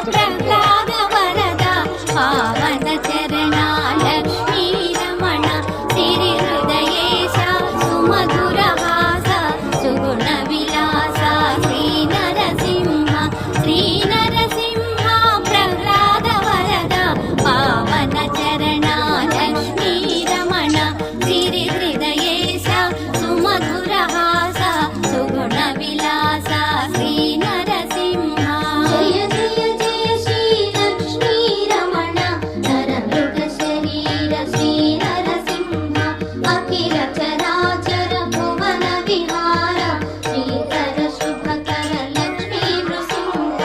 ప్రహ్లాద వరద పావన చరణ లక్ష్మీ రమణ సిరి హృదయేశ సుమధుర హాస సుగుణ విలాస శ్రీ నరసింహ ప్రహ్లాద వరద పావన చరణ లక్ష్మీ రమణ సిరి హృదయేశ సుమధుర హాస సుగుణ విలాస శ్రీ నరసింహ జయ జయ జయ శ్రీ లక్ష్మీ రమణ నరమృగ శరీర శ్రీ నరసింహ అఖిల చరాచర భువన విహార శ్రీకర శుభకర లక్ష్మీ నృసింహ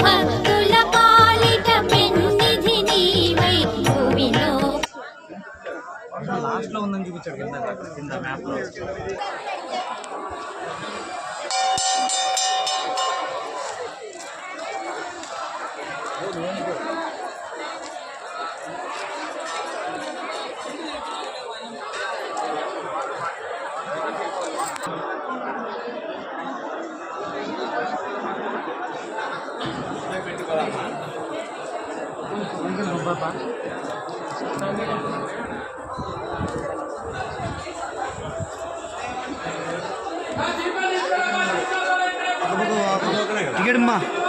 భక్తుల పాలిట పెన్నిధి నీవై భువిలో లాస్ట్ లో ఉందని చూపించాడు కింద మ్యాప్ లో. टिकट